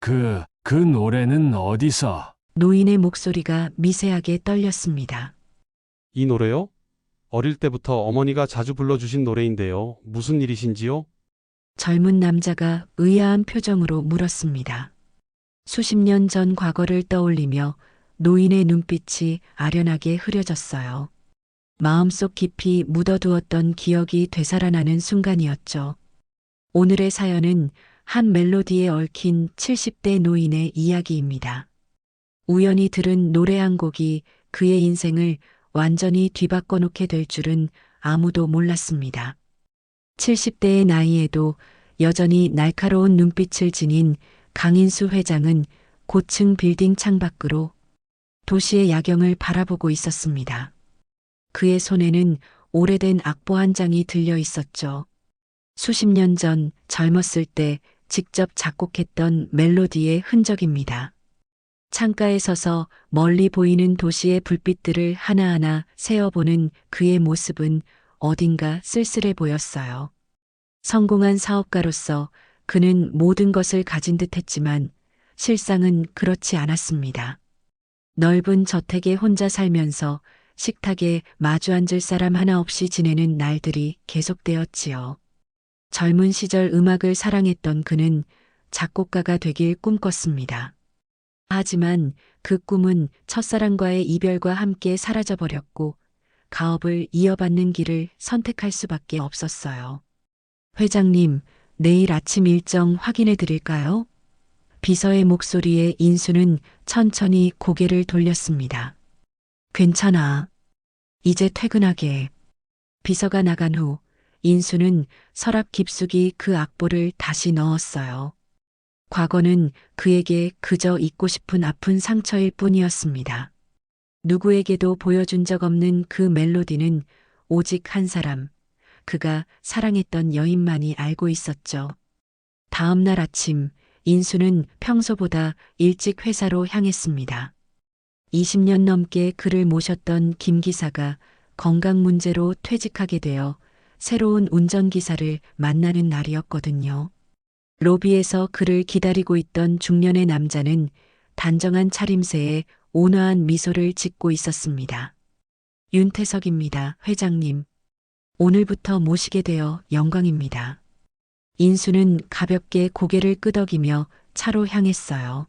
그 노래는 어디서? 노인의 목소리가 미세하게 떨렸습니다. 이 노래요? 어릴 때부터 어머니가 자주 불러주신 노래인데요. 무슨 일이신지요? 젊은 남자가 의아한 표정으로 물었습니다. 수십 년 전 과거를 떠올리며 노인의 눈빛이 아련하게 흐려졌어요. 마음속 깊이 묻어두었던 기억이 되살아나는 순간이었죠. 오늘의 사연은 한 멜로디에 얽힌 70대 노인의 이야기입니다. 우연히 들은 노래 한 곡이 그의 인생을 완전히 뒤바꿔 놓게 될 줄은 아무도 몰랐습니다. 70대의 나이에도 여전히 날카로운 눈빛을 지닌 강인수 회장은 고층 빌딩 창밖으로 도시의 야경을 바라보고 있었습니다. 그의 손에는 오래된 악보 한 장이 들려 있었죠. 수십 년 전 젊었을 때 직접 작곡했던 멜로디의 흔적입니다. 창가에 서서 멀리 보이는 도시의 불빛들을 하나하나 세어보는 그의 모습은 어딘가 쓸쓸해 보였어요. 성공한 사업가로서 그는 모든 것을 가진 듯 했지만 실상은 그렇지 않았습니다. 넓은 저택에 혼자 살면서 식탁에 마주 앉을 사람 하나 없이 지내는 날들이 계속되었지요. 젊은 시절 음악을 사랑했던 그는 작곡가가 되길 꿈꿨습니다. 하지만 그 꿈은 첫사랑과의 이별과 함께 사라져버렸고 가업을 이어받는 길을 선택할 수밖에 없었어요. 회장님, 내일 아침 일정 확인해 드릴까요? 비서의 목소리에 인수는 천천히 고개를 돌렸습니다. 괜찮아. 이제 퇴근하게. 비서가 나간 후 인수는 서랍 깊숙이 그 악보를 다시 넣었어요. 과거는 그에게 그저 잊고 싶은 아픈 상처일 뿐이었습니다. 누구에게도 보여준 적 없는 그 멜로디는 오직 한 사람, 그가 사랑했던 여인만이 알고 있었죠. 다음 날 아침, 인수는 평소보다 일찍 회사로 향했습니다. 20년 넘게 그를 모셨던 김 기사가 건강 문제로 퇴직하게 되어 새로운 운전기사를 만나는 날이었거든요. 로비에서 그를 기다리고 있던 중년의 남자는 단정한 차림새에 온화한 미소를 짓고 있었습니다. 윤태석입니다, 회장님. 오늘부터 모시게 되어 영광입니다. 인수는 가볍게 고개를 끄덕이며 차로 향했어요.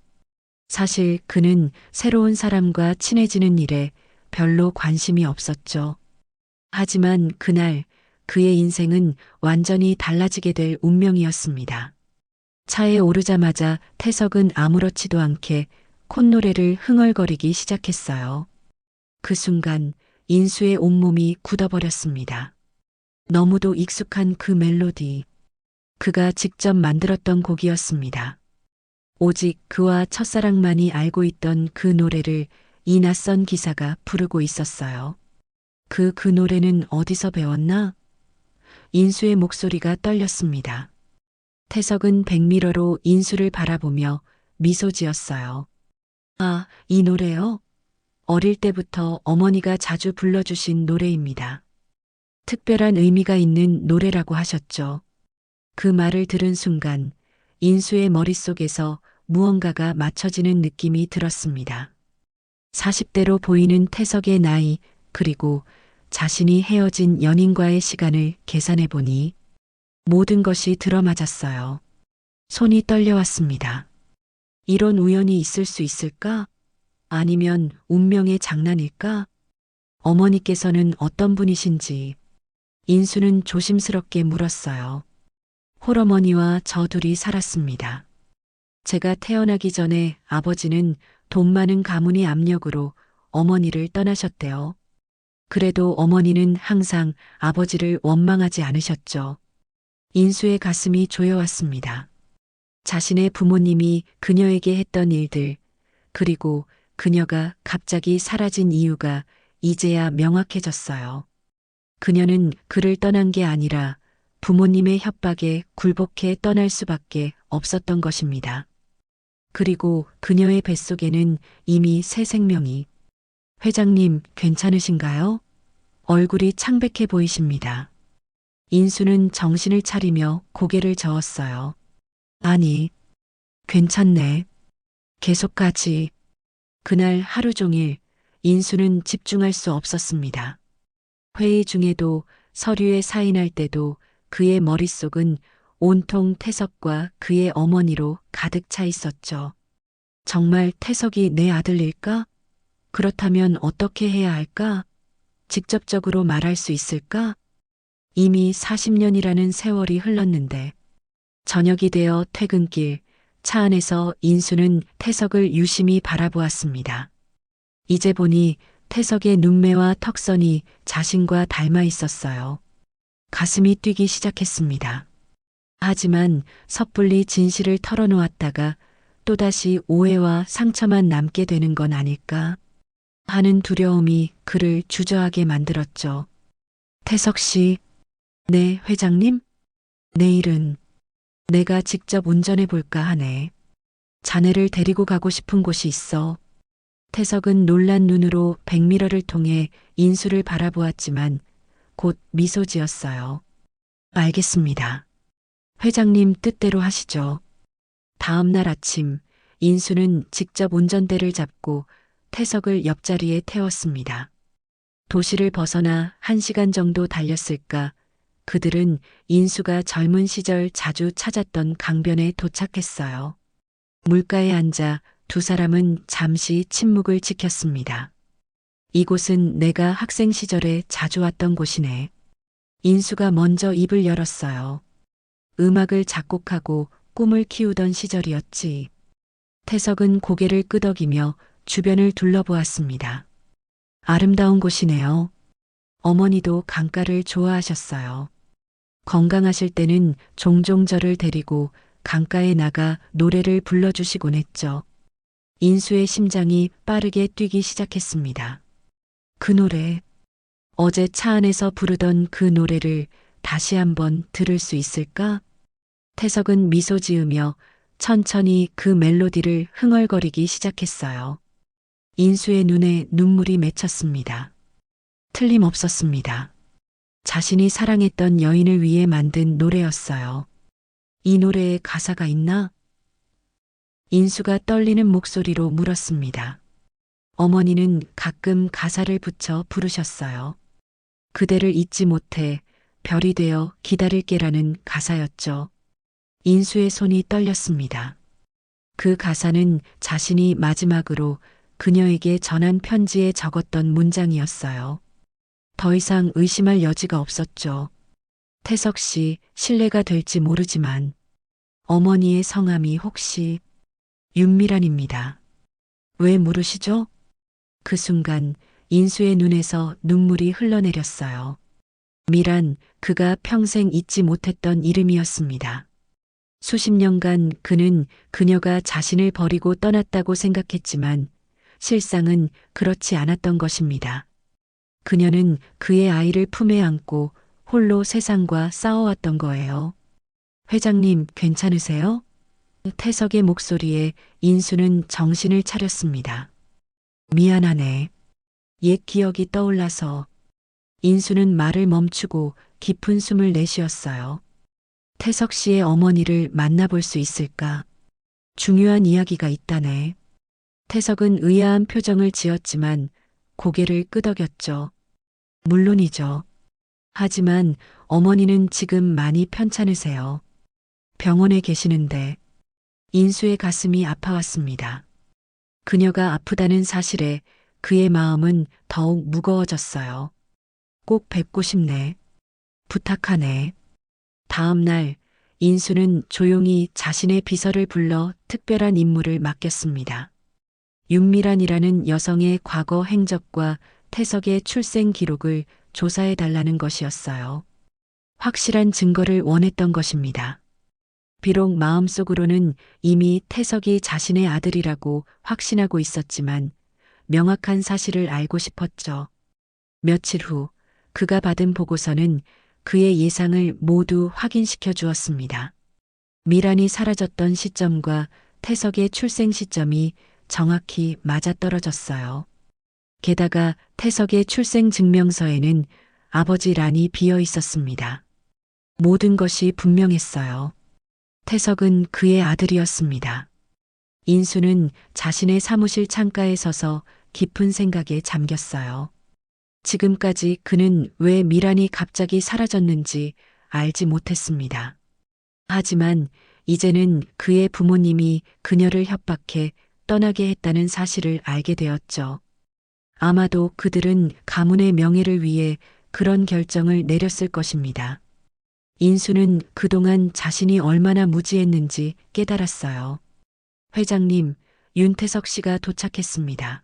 사실 그는 새로운 사람과 친해지는 일에 별로 관심이 없었죠. 하지만 그날 그의 인생은 완전히 달라지게 될 운명이었습니다. 차에 오르자마자 태석은 아무렇지도 않게 콧노래를 흥얼거리기 시작했어요. 그 순간 인수의 온몸이 굳어버렸습니다. 너무도 익숙한 그 멜로디. 그가 직접 만들었던 곡이었습니다. 오직 그와 첫사랑만이 알고 있던 그 노래를 이 낯선 기사가 부르고 있었어요. 그 노래는 어디서 배웠나? 인수의 목소리가 떨렸습니다. 태석은 백미러로 인수를 바라보며 미소 지었어요. 아, 이 노래요? 어릴 때부터 어머니가 자주 불러주신 노래입니다. 특별한 의미가 있는 노래라고 하셨죠. 그 말을 들은 순간 인수의 머릿속에서 무언가가 맞춰지는 느낌이 들었습니다. 40대로 보이는 태석의 나이, 그리고 자신이 헤어진 연인과의 시간을 계산해 보니 모든 것이 들어맞았어요. 손이 떨려왔습니다. 이런 우연이 있을 수 있을까? 아니면 운명의 장난일까? 어머니께서는 어떤 분이신지 인수는 조심스럽게 물었어요. 홀어머니와 저 둘이 살았습니다. 제가 태어나기 전에 아버지는 돈 많은 가문의 압력으로 어머니를 떠나셨대요. 그래도 어머니는 항상 아버지를 원망하지 않으셨죠. 인수의 가슴이 조여왔습니다. 자신의 부모님이 그녀에게 했던 일들, 그리고 그녀가 갑자기 사라진 이유가 이제야 명확해졌어요. 그녀는 그를 떠난 게 아니라 부모님의 협박에 굴복해 떠날 수밖에 없었던 것입니다. 그리고 그녀의 뱃속에는 이미 새 생명이. 회장님, 괜찮으신가요? 얼굴이 창백해 보이십니다. 인수는 정신을 차리며 고개를 저었어요. 아니, 괜찮네. 계속 가지. 그날 하루 종일 인수는 집중할 수 없었습니다. 회의 중에도 서류에 사인할 때도 그의 머릿속은 온통 태석과 그의 어머니로 가득 차 있었죠. 정말 태석이 내 아들일까? 그렇다면 어떻게 해야 할까? 직접적으로 말할 수 있을까? 이미 40년이라는 세월이 흘렀는데 저녁이 되어 퇴근길 차 안에서 인수는 태석을 유심히 바라보았습니다. 이제 보니 태석의 눈매와 턱선이 자신과 닮아 있었어요. 가슴이 뛰기 시작했습니다. 하지만 섣불리 진실을 털어놓았다가 또다시 오해와 상처만 남게 되는 건 아닐까 하는 두려움이 그를 주저하게 만들었죠. 태석 씨, 네, 회장님? 내일은 내가 직접 운전해 볼까 하네. 자네를 데리고 가고 싶은 곳이 있어. 태석은 놀란 눈으로 백미러를 통해 인수를 바라보았지만 곧 미소 지었어요. 알겠습니다. 회장님 뜻대로 하시죠. 다음 날 아침 인수는 직접 운전대를 잡고 태석을 옆자리에 태웠습니다. 도시를 벗어나 1시간 정도 달렸을까 그들은 인수가 젊은 시절 자주 찾았던 강변에 도착했어요. 물가에 앉아 두 사람은 잠시 침묵을 지켰습니다. 이곳은 내가 학생 시절에 자주 왔던 곳이네. 인수가 먼저 입을 열었어요. 음악을 작곡하고 꿈을 키우던 시절이었지. 태석은 고개를 끄덕이며 주변을 둘러보았습니다. 아름다운 곳이네요. 어머니도 강가를 좋아하셨어요. 건강하실 때는 종종 저를 데리고 강가에 나가 노래를 불러주시곤 했죠. 인수의 심장이 빠르게 뛰기 시작했습니다. 그 노래, 어제 차 안에서 부르던 그 노래를 다시 한번 들을 수 있을까? 태석은 미소 지으며 천천히 그 멜로디를 흥얼거리기 시작했어요. 인수의 눈에 눈물이 맺혔습니다. 틀림없었습니다. 자신이 사랑했던 여인을 위해 만든 노래였어요. 이 노래에 가사가 있나? 인수가 떨리는 목소리로 물었습니다. 어머니는 가끔 가사를 붙여 부르셨어요. 그대를 잊지 못해 별이 되어 기다릴게라는 가사였죠. 인수의 손이 떨렸습니다. 그 가사는 자신이 마지막으로 그녀에게 전한 편지에 적었던 문장이었어요. 더 이상 의심할 여지가 없었죠. 태석 씨, 신뢰가 될지 모르지만 어머니의 성함이 혹시 윤미란입니다. 왜 물으시죠? 그 순간 인수의 눈에서 눈물이 흘러내렸어요. 미란, 그가 평생 잊지 못했던 이름이었습니다. 수십 년간 그는 그녀가 자신을 버리고 떠났다고 생각했지만 실상은 그렇지 않았던 것입니다. 그녀는 그의 아이를 품에 안고 홀로 세상과 싸워왔던 거예요. 회장님, 괜찮으세요? 태석의 목소리에 인수는 정신을 차렸습니다. 미안하네. 옛 기억이 떠올라서. 인수는 말을 멈추고 깊은 숨을 내쉬었어요. 태석 씨의 어머니를 만나볼 수 있을까? 중요한 이야기가 있다네. 태석은 의아한 표정을 지었지만 고개를 끄덕였죠. 물론이죠. 하지만 어머니는 지금 많이 편찮으세요. 병원에 계시는데. 인수의 가슴이 아파왔습니다. 그녀가 아프다는 사실에 그의 마음은 더욱 무거워졌어요. 꼭 뵙고 싶네. 부탁하네. 다음 날 인수는 조용히 자신의 비서를 불러 특별한 임무를 맡겼습니다. 윤미란이라는 여성의 과거 행적과 태석의 출생 기록을 조사해 달라는 것이었어요. 확실한 증거를 원했던 것입니다. 비록 마음속으로는 이미 태석이 자신의 아들이라고 확신하고 있었지만 명확한 사실을 알고 싶었죠. 며칠 후 그가 받은 보고서는 그의 예상을 모두 확인시켜 주었습니다. 미란이 사라졌던 시점과 태석의 출생 시점이 정확히 맞아떨어졌어요. 게다가 태석의 출생 증명서에는 아버지 란이 비어 있었습니다. 모든 것이 분명했어요. 태석은 그의 아들이었습니다. 인수는 자신의 사무실 창가에 서서 깊은 생각에 잠겼어요. 지금까지 그는 왜 미란이 갑자기 사라졌는지 알지 못했습니다. 하지만 이제는 그의 부모님이 그녀를 협박해 떠나게 했다는 사실을 알게 되었죠. 아마도 그들은 가문의 명예를 위해 그런 결정을 내렸을 것입니다. 인수는 그동안 자신이 얼마나 무지했는지 깨달았어요. 회장님, 윤태석 씨가 도착했습니다.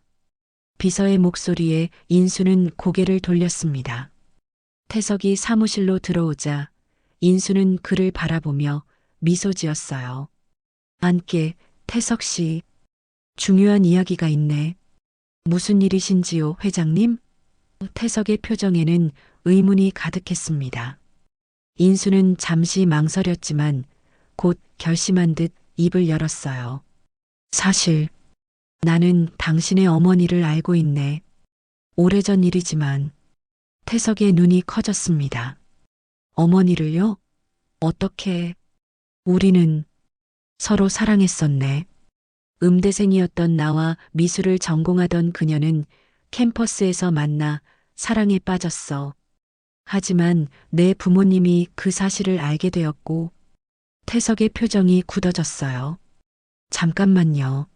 비서의 목소리에 인수는 고개를 돌렸습니다. 태석이 사무실로 들어오자 인수는 그를 바라보며 미소 지었어요. 앉게, 태석 씨. 중요한 이야기가 있네. 무슨 일이신지요, 회장님? 태석의 표정에는 의문이 가득했습니다. 인수는 잠시 망설였지만 곧 결심한 듯 입을 열었어요. 사실 나는 당신의 어머니를 알고 있네. 오래전 일이지만 태석의 눈이 커졌습니다. 어머니를요? 어떻게? 우리는 서로 사랑했었네. 음대생이었던 나와 미술을 전공하던 그녀는 캠퍼스에서 만나 사랑에 빠졌어. 하지만 내 부모님이 그 사실을 알게 되었고 태석의 표정이 굳어졌어요. 잠깐만요.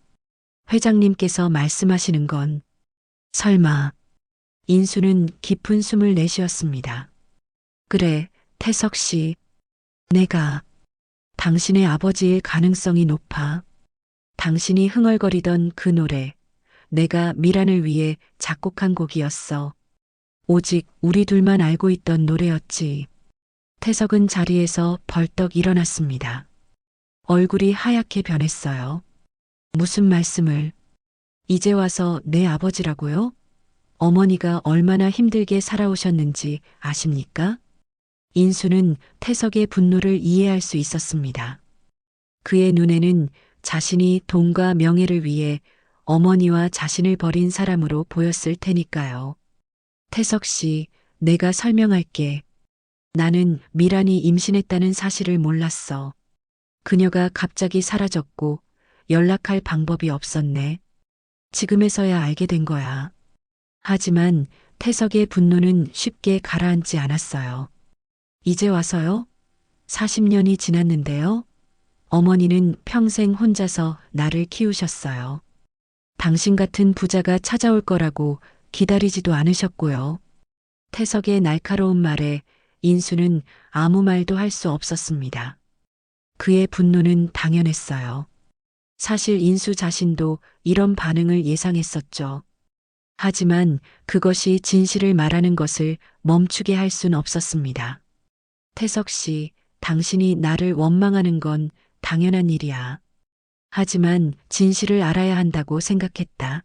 회장님께서 말씀하시는 건 설마. 인수는 깊은 숨을 내쉬었습니다. 그래, 태석 씨. 내가 당신의 아버지일 가능성이 높아. 당신이 흥얼거리던 그 노래, 내가 미란을 위해 작곡한 곡이었어. 오직 우리 둘만 알고 있던 노래였지. 태석은 자리에서 벌떡 일어났습니다. 얼굴이 하얗게 변했어요. 무슨 말씀을? 이제 와서 내 아버지라고요? 어머니가 얼마나 힘들게 살아오셨는지 아십니까? 인수는 태석의 분노를 이해할 수 있었습니다. 그의 눈에는 자신이 돈과 명예를 위해 어머니와 자신을 버린 사람으로 보였을 테니까요. 태석 씨, 내가 설명할게. 나는 미란이 임신했다는 사실을 몰랐어. 그녀가 갑자기 사라졌고 연락할 방법이 없었네. 지금에서야 알게 된 거야. 하지만 태석의 분노는 쉽게 가라앉지 않았어요. 이제 와서요? 40년이 지났는데요. 어머니는 평생 혼자서 나를 키우셨어요. 당신 같은 부자가 찾아올 거라고 기다리지도 않으셨고요. 태석의 날카로운 말에 인수는 아무 말도 할 수 없었습니다. 그의 분노는 당연했어요. 사실 인수 자신도 이런 반응을 예상했었죠. 하지만 그것이 진실을 말하는 것을 멈추게 할 순 없었습니다. 태석 씨, 당신이 나를 원망하는 건 당연한 일이야. 하지만 진실을 알아야 한다고 생각했다.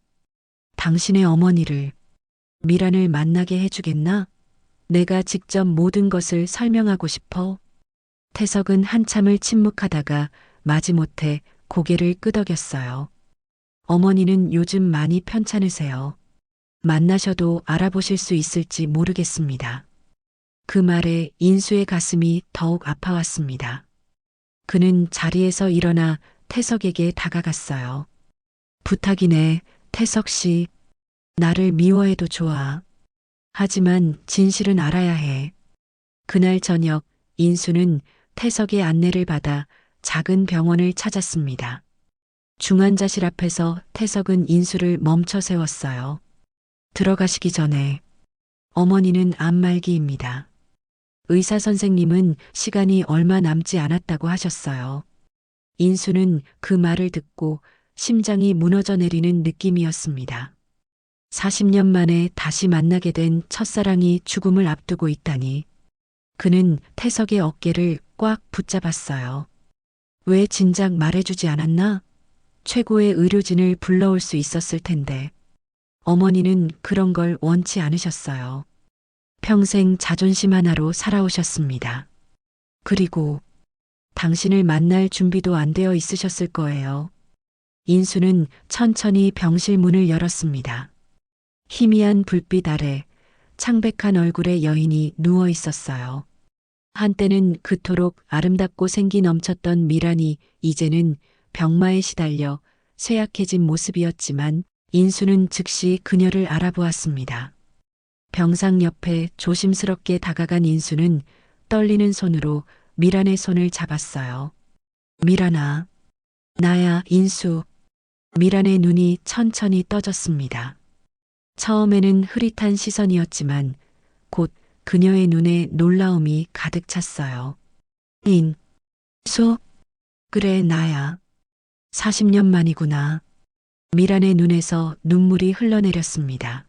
당신의 어머니를, 미란을 만나게 해주겠나? 내가 직접 모든 것을 설명하고 싶어. 태석은 한참을 침묵하다가 마지못해 고개를 끄덕였어요. 어머니는 요즘 많이 편찮으세요. 만나셔도 알아보실 수 있을지 모르겠습니다. 그 말에 인수의 가슴이 더욱 아파왔습니다. 그는 자리에서 일어나 태석에게 다가갔어요. 부탁이네, 태석 씨. 나를 미워해도 좋아. 하지만 진실은 알아야 해. 그날 저녁 인수는 태석의 안내를 받아 작은 병원을 찾았습니다. 중환자실 앞에서 태석은 인수를 멈춰 세웠어요. 들어가시기 전에 어머니는 암말기입니다. 의사 선생님은 시간이 얼마 남지 않았다고 하셨어요. 인수는 그 말을 듣고 심장이 무너져 내리는 느낌이었습니다. 40년 만에 다시 만나게 된 첫사랑이 죽음을 앞두고 있다니. 그는 태석의 어깨를 꽉 붙잡았어요. 왜 진작 말해주지 않았나? 최고의 의료진을 불러올 수 있었을 텐데. 어머니는 그런 걸 원치 않으셨어요. 평생 자존심 하나로 살아오셨습니다. 그리고 당신을 만날 준비도 안 되어 있으셨을 거예요. 인수는 천천히 병실 문을 열었습니다. 희미한 불빛 아래 창백한 얼굴의 여인이 누워 있었어요. 한때는 그토록 아름답고 생기 넘쳤던 미란이 이제는 병마에 시달려 쇠약해진 모습이었지만 인수는 즉시 그녀를 알아보았습니다. 병상 옆에 조심스럽게 다가간 인수는 떨리는 손으로 미란의 손을 잡았어요. 미란아, 나야, 인수. 미란의 눈이 천천히 떠졌습니다. 처음에는 흐릿한 시선이었지만 곧 그녀의 눈에 놀라움이 가득 찼어요. 인수? 그래, 나야. 40년 만이구나. 미란의 눈에서 눈물이 흘러내렸습니다.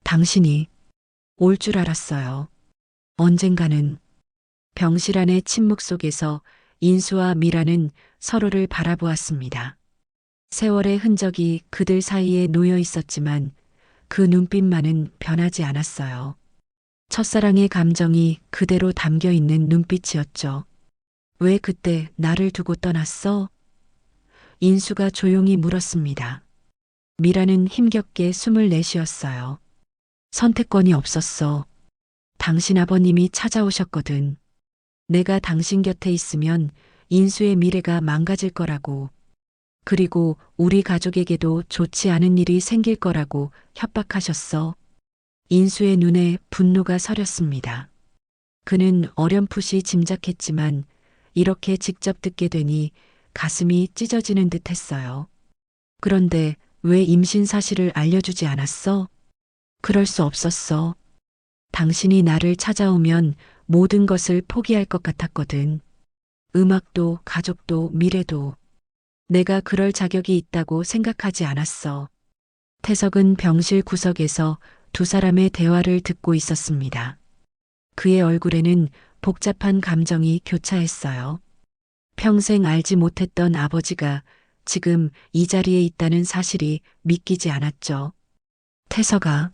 당신이 올 줄 알았어요. 언젠가는. 병실 안의 침묵 속에서 인수와 미란은 서로를 바라보았습니다. 세월의 흔적이 그들 사이에 놓여 있었지만 그 눈빛만은 변하지 않았어요. 첫사랑의 감정이 그대로 담겨 있는 눈빛이었죠. 왜 그때 나를 두고 떠났어? 인수가 조용히 물었습니다. 미라는 힘겹게 숨을 내쉬었어요. 선택권이 없었어. 당신 아버님이 찾아오셨거든. 내가 당신 곁에 있으면 인수의 미래가 망가질 거라고. 그리고 우리 가족에게도 좋지 않은 일이 생길 거라고 협박하셨어. 인수의 눈에 분노가 서렸습니다. 그는 어렴풋이 짐작했지만 이렇게 직접 듣게 되니 가슴이 찢어지는 듯 했어요. 그런데 왜 임신 사실을 알려주지 않았어? 그럴 수 없었어. 당신이 나를 찾아오면 모든 것을 포기할 것 같았거든. 음악도, 가족도, 미래도. 내가 그럴 자격이 있다고 생각하지 않았어. 태석은 병실 구석에서 두 사람의 대화를 듣고 있었습니다. 그의 얼굴에는 복잡한 감정이 교차했어요. 평생 알지 못했던 아버지가 지금 이 자리에 있다는 사실이 믿기지 않았죠. 태석아,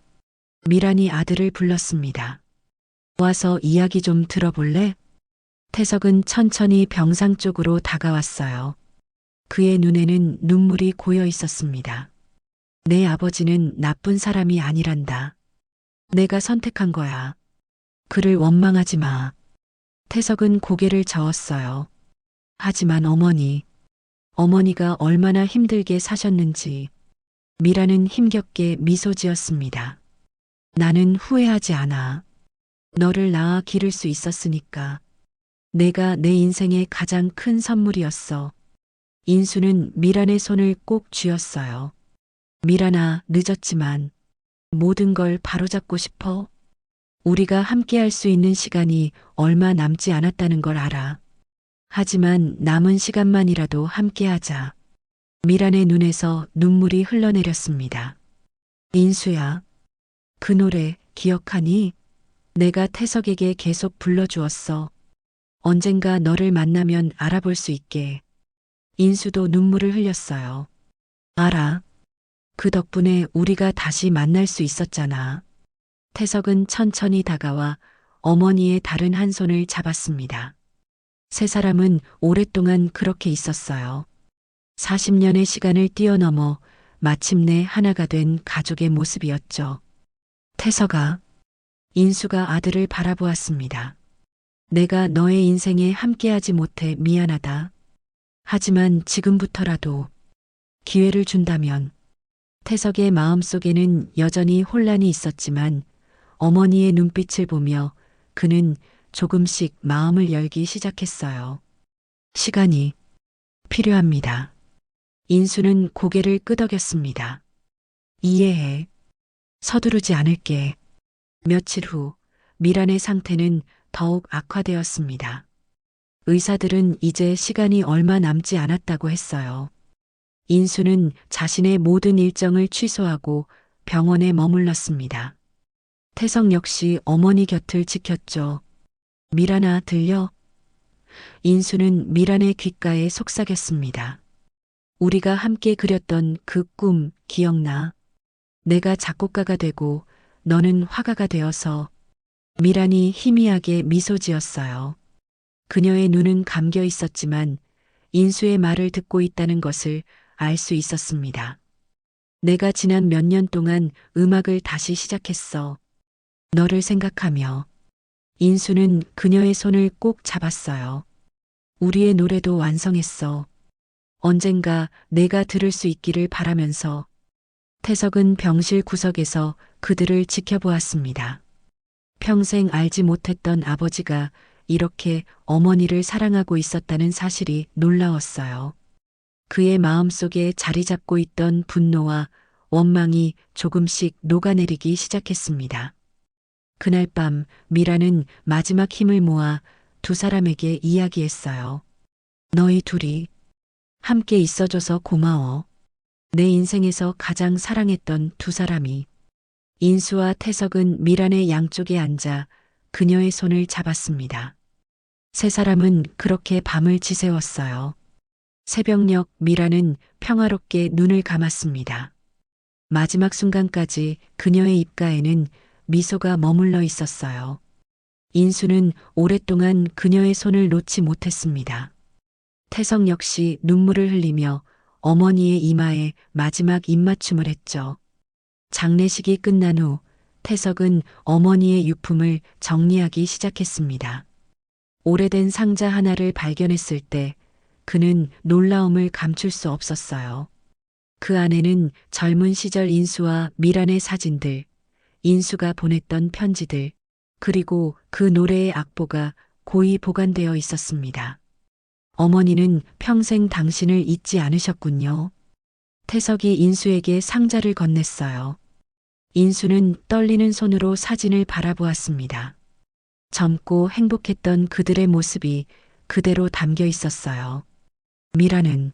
미란이 아들을 불렀습니다. 와서 이야기 좀 들어볼래? 태석은 천천히 병상 쪽으로 다가왔어요. 그의 눈에는 눈물이 고여 있었습니다. 내 아버지는 나쁜 사람이 아니란다. 내가 선택한 거야. 그를 원망하지 마. 태석은 고개를 저었어요. 하지만 어머니가 얼마나 힘들게 사셨는지. 미라는 힘겹게 미소 지었습니다. 나는 후회하지 않아. 너를 낳아 기를 수 있었으니까. 내가 내 인생의 가장 큰 선물이었어. 인수는 미란의 손을 꼭 쥐었어요. 미란아, 늦었지만 모든 걸 바로잡고 싶어? 우리가 함께 할 수 있는 시간이 얼마 남지 않았다는 걸 알아. 하지만 남은 시간만이라도 함께 하자. 미란의 눈에서 눈물이 흘러내렸습니다. 인수야, 그 노래 기억하니? 내가 태석에게 계속 불러주었어. 언젠가 너를 만나면 알아볼 수 있게. 인수도 눈물을 흘렸어요. 알아. 그 덕분에 우리가 다시 만날 수 있었잖아. 태석은 천천히 다가와 어머니의 다른 한 손을 잡았습니다. 세 사람은 오랫동안 그렇게 있었어요. 40년의 시간을 뛰어넘어 마침내 하나가 된 가족의 모습이었죠. 태석아, 인수가 아들을 바라보았습니다. 내가 너의 인생에 함께하지 못해 미안하다. 하지만 지금부터라도 기회를 준다면. 태석의 마음속에는 여전히 혼란이 있었지만 어머니의 눈빛을 보며 그는 조금씩 마음을 열기 시작했어요. 시간이 필요합니다. 인수는 고개를 끄덕였습니다. 이해해. 서두르지 않을게. 며칠 후 미란의 상태는 더욱 악화되었습니다. 의사들은 이제 시간이 얼마 남지 않았다고 했어요. 인수는 자신의 모든 일정을 취소하고 병원에 머물렀습니다. 태석 역시 어머니 곁을 지켰죠. 미란아, 들려? 인수는 미란의 귓가에 속삭였습니다. 우리가 함께 그렸던 그 꿈 기억나? 내가 작곡가가 되고 너는 화가가 되어서. 미란이 희미하게 미소 지었어요. 그녀의 눈은 감겨 있었지만 인수의 말을 듣고 있다는 것을 알 수 있었습니다. 내가 지난 몇 년 동안 음악을 다시 시작했어. 너를 생각하며. 인수는 그녀의 손을 꼭 잡았어요. 우리의 노래도 완성했어. 언젠가 내가 들을 수 있기를 바라면서 태석은 병실 구석에서 그들을 지켜보았습니다. 평생 알지 못했던 아버지가 이렇게 어머니를 사랑하고 있었다는 사실이 놀라웠어요. 그의 마음속에 자리 잡고 있던 분노와 원망이 조금씩 녹아내리기 시작했습니다. 그날 밤 미라는 마지막 힘을 모아 두 사람에게 이야기했어요. 너희 둘이 함께 있어줘서 고마워. 내 인생에서 가장 사랑했던 두 사람이. 인수와 태석은 미란의 양쪽에 앉아 그녀의 손을 잡았습니다. 세 사람은 그렇게 밤을 지새웠어요. 새벽녘 미란은 평화롭게 눈을 감았습니다. 마지막 순간까지 그녀의 입가에는 미소가 머물러 있었어요. 인수는 오랫동안 그녀의 손을 놓지 못했습니다. 태석 역시 눈물을 흘리며 어머니의 이마에 마지막 입맞춤을 했죠. 장례식이 끝난 후 태석은 어머니의 유품을 정리하기 시작했습니다. 오래된 상자 하나를 발견했을 때 그는 놀라움을 감출 수 없었어요. 그 안에는 젊은 시절 인수와 미란의 사진들, 인수가 보냈던 편지들, 그리고 그 노래의 악보가 고이 보관되어 있었습니다. 어머니는 평생 당신을 잊지 않으셨군요. 태석이 인수에게 상자를 건넸어요. 인수는 떨리는 손으로 사진을 바라보았습니다. 젊고 행복했던 그들의 모습이 그대로 담겨 있었어요. 미라는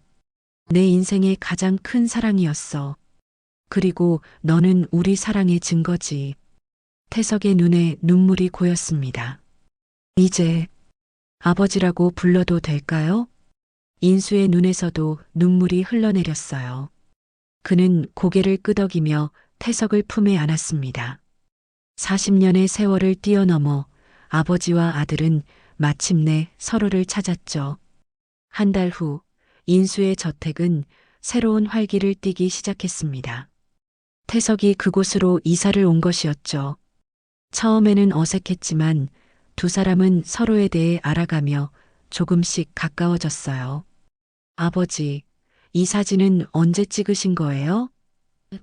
내 인생의 가장 큰 사랑이었어. 그리고 너는 우리 사랑의 증거지. 태석의 눈에 눈물이 고였습니다. 이제 아버지라고 불러도 될까요? 인수의 눈에서도 눈물이 흘러내렸어요. 그는 고개를 끄덕이며 태석을 품에 안았습니다. 40년의 세월을 뛰어넘어 아버지와 아들은 마침내 서로를 찾았죠. 한 달 후 인수의 저택은 새로운 활기를 띠기 시작했습니다. 태석이 그곳으로 이사를 온 것이었죠. 처음에는 어색했지만 두 사람은 서로에 대해 알아가며 조금씩 가까워졌어요. 아버지, 이 사진은 언제 찍으신 거예요?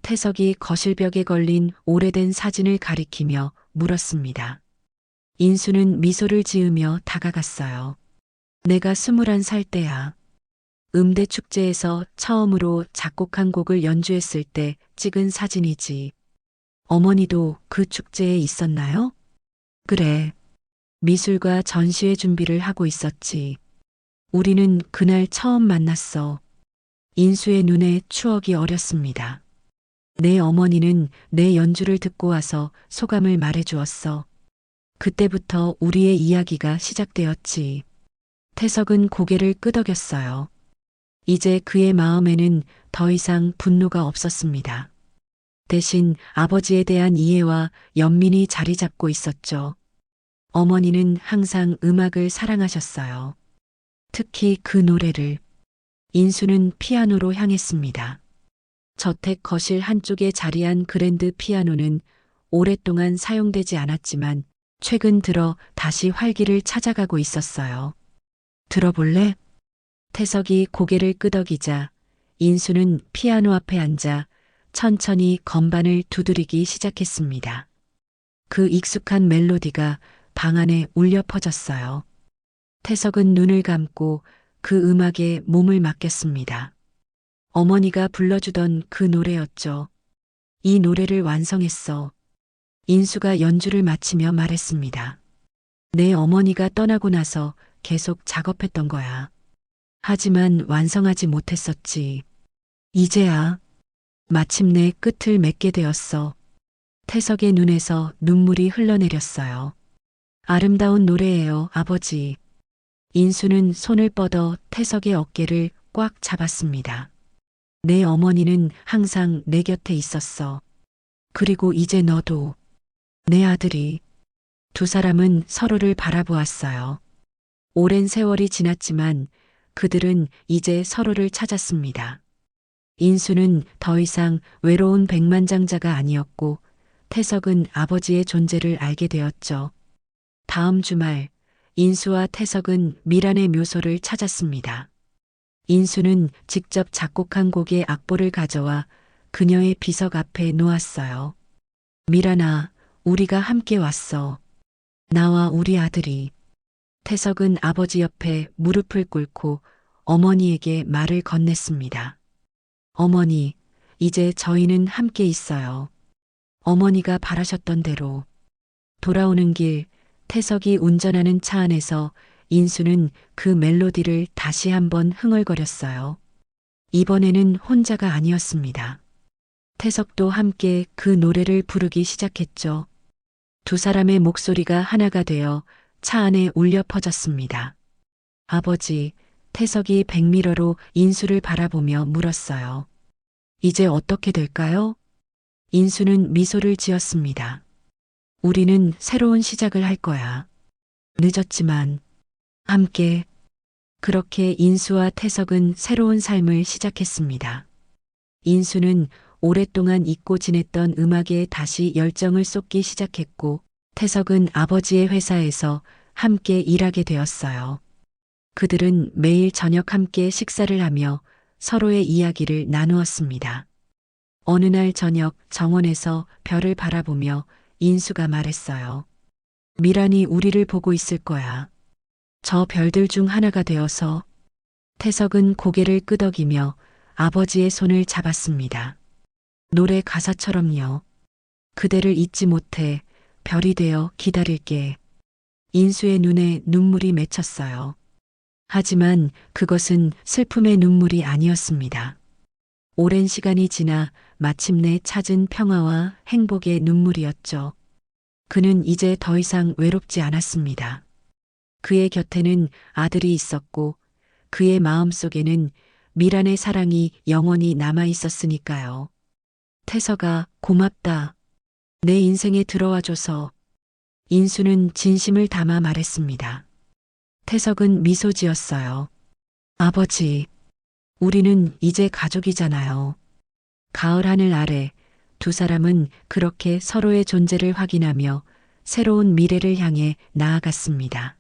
태석이 거실벽에 걸린 오래된 사진을 가리키며 물었습니다. 인수는 미소를 지으며 다가갔어요. 내가 21살 때야. 음대 축제에서 처음으로 작곡한 곡을 연주했을 때 찍은 사진이지. 어머니도 그 축제에 있었나요? 그래. 미술과 전시회 준비를 하고 있었지. 우리는 그날 처음 만났어. 인수의 눈에 추억이 어렸습니다. 내 어머니는 내 연주를 듣고 와서 소감을 말해주었어. 그때부터 우리의 이야기가 시작되었지. 태석은 고개를 끄덕였어요. 이제 그의 마음에는 더 이상 분노가 없었습니다. 대신 아버지에 대한 이해와 연민이 자리 잡고 있었죠. 어머니는 항상 음악을 사랑하셨어요. 특히 그 노래를. 인수는 피아노로 향했습니다. 저택 거실 한쪽에 자리한 그랜드 피아노는 오랫동안 사용되지 않았지만 최근 들어 다시 활기를 찾아가고 있었어요. 들어볼래? 태석이 고개를 끄덕이자 인수는 피아노 앞에 앉아 천천히 건반을 두드리기 시작했습니다. 그 익숙한 멜로디가 방 안에 울려 퍼졌어요. 태석은 눈을 감고 그 음악에 몸을 맡겼습니다. 어머니가 불러주던 그 노래였죠. 이 노래를 완성했어. 인수가 연주를 마치며 말했습니다. 내 어머니가 떠나고 나서 계속 작업했던 거야. 하지만 완성하지 못했었지. 이제야 마침내 끝을 맺게 되었어. 태석의 눈에서 눈물이 흘러내렸어요. 아름다운 노래예요, 아버지. 인수는 손을 뻗어 태석의 어깨를 꽉 잡았습니다. 내 어머니는 항상 내 곁에 있었어. 그리고 이제 너도. 내 아들이. 두 사람은 서로를 바라보았어요. 오랜 세월이 지났지만 그들은 이제 서로를 찾았습니다. 인수는 더 이상 외로운 백만장자가 아니었고 태석은 아버지의 존재를 알게 되었죠. 다음 주말 인수와 태석은 미란의 묘소를 찾았습니다. 인수는 직접 작곡한 곡의 악보를 가져와 그녀의 비석 앞에 놓았어요. 미란아, 우리가 함께 왔어. 나와 우리 아들이. 태석은 아버지 옆에 무릎을 꿇고 어머니에게 말을 건넸습니다. 어머니, 이제 저희는 함께 있어요. 어머니가 바라셨던 대로. 돌아오는 길, 태석이 운전하는 차 안에서 인수는 그 멜로디를 다시 한번 흥얼거렸어요. 이번에는 혼자가 아니었습니다. 태석도 함께 그 노래를 부르기 시작했죠. 두 사람의 목소리가 하나가 되어 차 안에 울려 퍼졌습니다. 아버지, 태석이 백미러로 인수를 바라보며 물었어요. 이제 어떻게 될까요? 인수는 미소를 지었습니다. 우리는 새로운 시작을 할 거야. 늦었지만 함께. 그렇게 인수와 태석은 새로운 삶을 시작했습니다. 인수는 오랫동안 잊고 지냈던 음악에 다시 열정을 쏟기 시작했고, 태석은 아버지의 회사에서 함께 일하게 되었어요. 그들은 매일 저녁 함께 식사를 하며 서로의 이야기를 나누었습니다. 어느 날 저녁 정원에서 별을 바라보며 인수가 말했어요. 미란이 우리를 보고 있을 거야. 저 별들 중 하나가 되어서. 태석은 고개를 끄덕이며 아버지의 손을 잡았습니다. 노래 가사처럼요. 그대를 잊지 못해 별이 되어 기다릴게. 인수의 눈에 눈물이 맺혔어요. 하지만 그것은 슬픔의 눈물이 아니었습니다. 오랜 시간이 지나 마침내 찾은 평화와 행복의 눈물이었죠. 그는 이제 더 이상 외롭지 않았습니다. 그의 곁에는 아들이 있었고 그의 마음속에는 미란의 사랑이 영원히 남아 있었으니까요. 태석아, 고맙다. 내 인생에 들어와줘서. 인수는 진심을 담아 말했습니다. 태석은 미소 지었어요. 아버지, 우리는 이제 가족이잖아요. 가을 하늘 아래 두 사람은 그렇게 서로의 존재를 확인하며 새로운 미래를 향해 나아갔습니다.